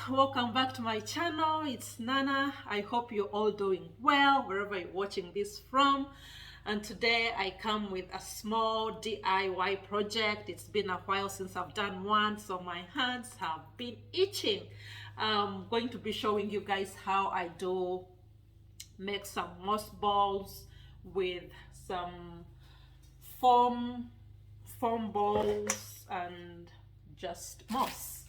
welcome back to my channel. It's Nana. I hope you're all doing well wherever you're watching this from. And today I come with a small DIY project. It's been a while since I've done one, so my hands have been itching. I'm going to be showing you guys how I do make some moss balls with some foam balls and just moss,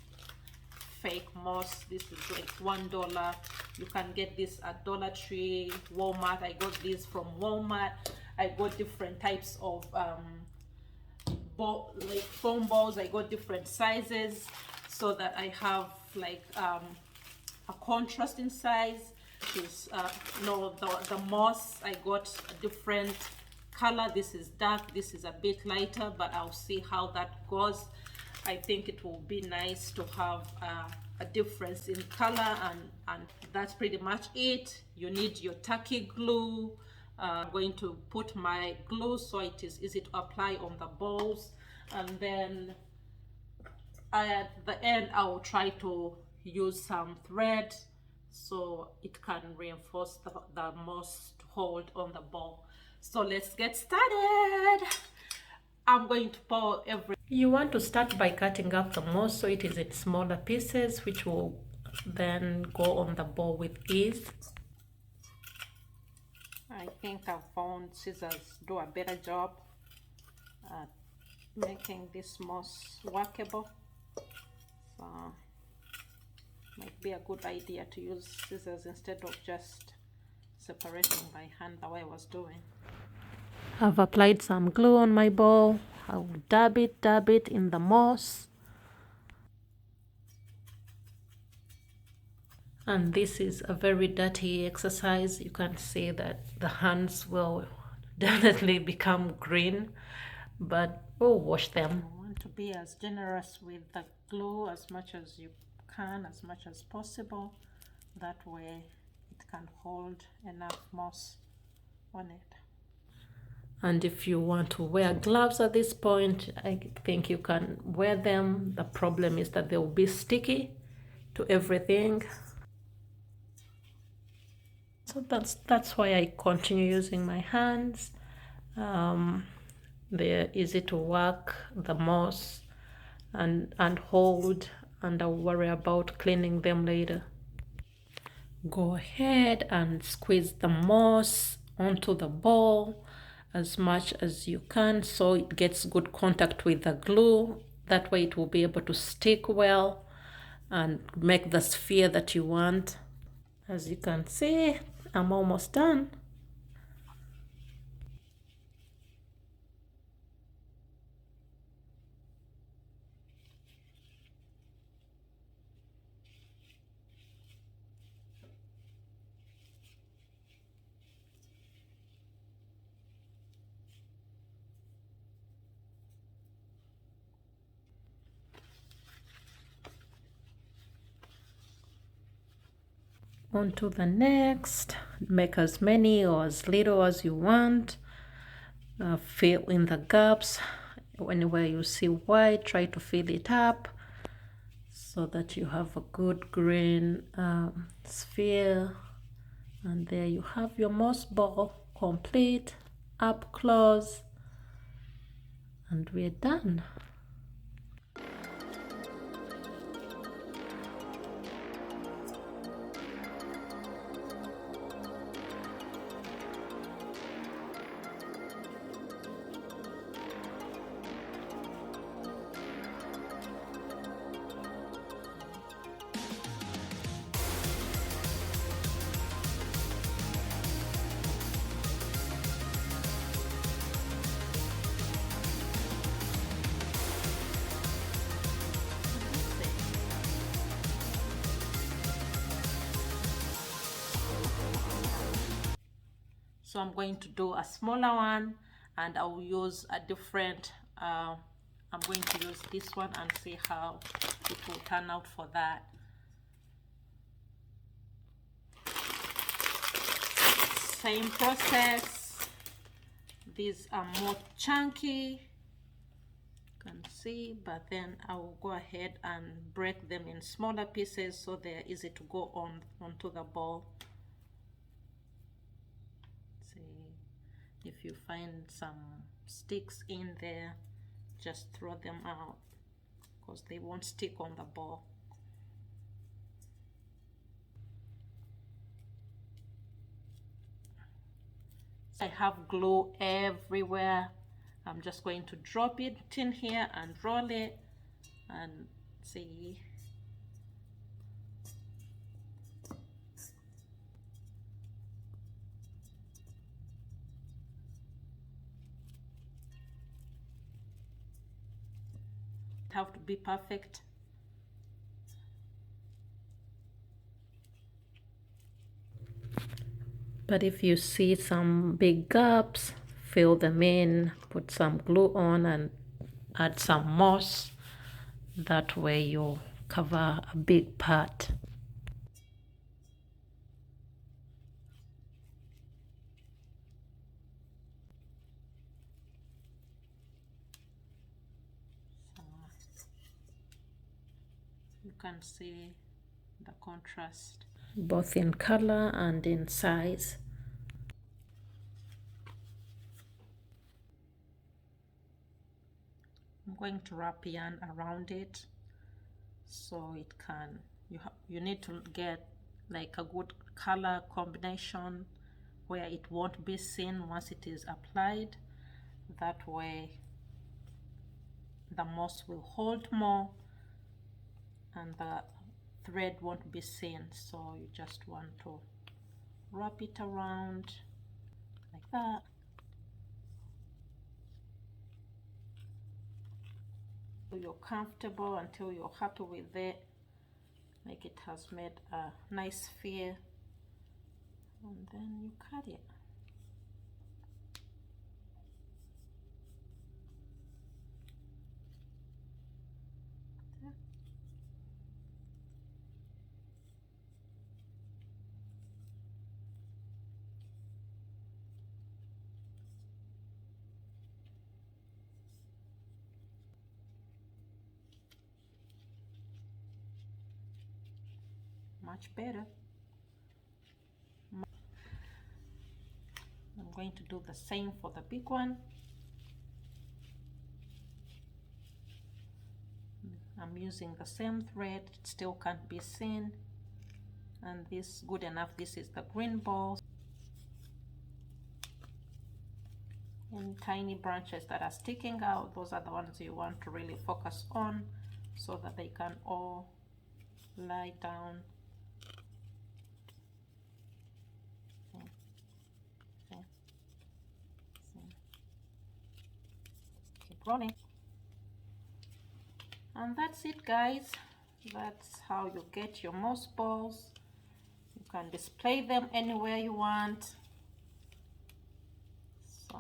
fake moss. This is like $1. You can get this at Dollar Tree, Walmart. I got this from Walmart. I got different types of like foam balls. I got different sizes so that I have like a contrast in size. Is the moss, I got a different color. This is dark, this is a bit lighter, but I'll see how that goes. I think it will be nice to have a difference in color, and that's pretty much it. You need your tacky glue. I'm going to put my glue so it is easy to apply on the balls, and then at the end I will try to use some thread so it can reinforce the moss to hold on the ball. So let's get started. I'm going to pour every. You want to start by cutting up the moss so it is in smaller pieces, which will then go on the ball with ease. I think I've found scissors do a better job at making this moss workable. So might be a good idea to use scissors instead of just separating by hand the way I was doing. I've applied some glue on my ball. I'll dab it in the moss. And this is a very dirty exercise. You can see that the hands will definitely become green, but we'll wash them. You want to be as generous with the glue as much as you can, as much as possible. That way it can hold enough moss on it. And if you want to wear gloves at this point, I think you can wear them. The problem is that they will be sticky to everything. So that's why I continue using my hands. They're easy to work, the moss, and hold, and I'll worry about cleaning them later. Go ahead and squeeze the moss onto the ball as much as you can so it gets good contact with the glue. That way it will be able to stick well and make the sphere that you want. As you can see, I'm almost done. On to the next. Make as many or as little as you want. Fill in the gaps. Anywhere you see white, try to fill it up so that you have a good green sphere. And there you have your moss ball complete, up close, and we're done. So I'm going to do a smaller one, and I will use a different, I'm going to use this one and see how it will turn out for that. Same process. These are more chunky. can see, but then I will go ahead and break them in smaller pieces so they're easy to go onto the ball. See, if you find some sticks in there, just throw them out because they won't stick on the ball. I have glue everywhere. I'm just going to drop it in here and roll it and see. It have to be perfect. But if you see some big gaps, fill them in, put some glue on and add some moss. That way you'll cover a big part. So you can see the contrast, both in color and in size. I'm going to wrap yarn around it so it can, you need to get like a good color combination where it won't be seen once it is applied. That way the moss will hold more and the thread won't be seen. So you just want to wrap it around like that. So you're comfortable until you're happy with it, like it has made a nice sphere, and then you cut it. Much better. I'm going to do the same for the big one. I'm using the same thread, it still can't be seen, and this good enough. This is the green ball. And tiny branches that are sticking out, those are the ones you want to really focus on so that they can all lie down. Keep rolling. And that's it, guys. That's how you get your moss balls. You can display them anywhere you want. So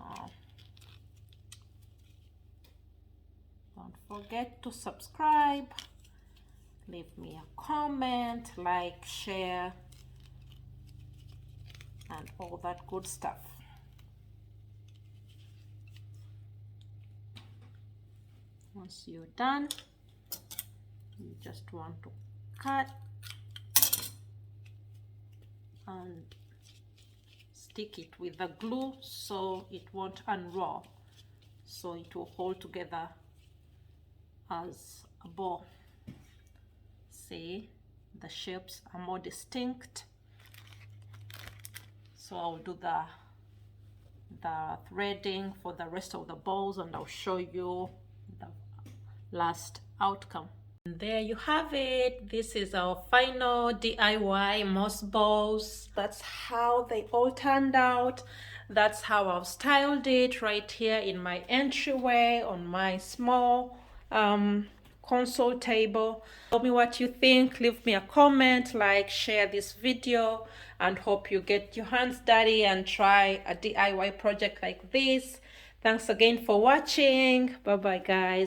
don't forget to subscribe, leave me a comment, like, share, and all that good stuff. Once you're done, you just want to cut and stick it with the glue so it won't unroll, so it will hold together as a ball. See, the shapes are more distinct. So I'll do the threading for the rest of the balls and I'll show you the last outcome. And there you have it. This is our final DIY moss balls. That's how they all turned out. That's how I've styled it right here in my entryway on my small console table. Tell me what you think. Leave me a comment, like, share this video, and hope you get your hands dirty and try a DIY project like this. Thanks again for watching. Bye bye, guys.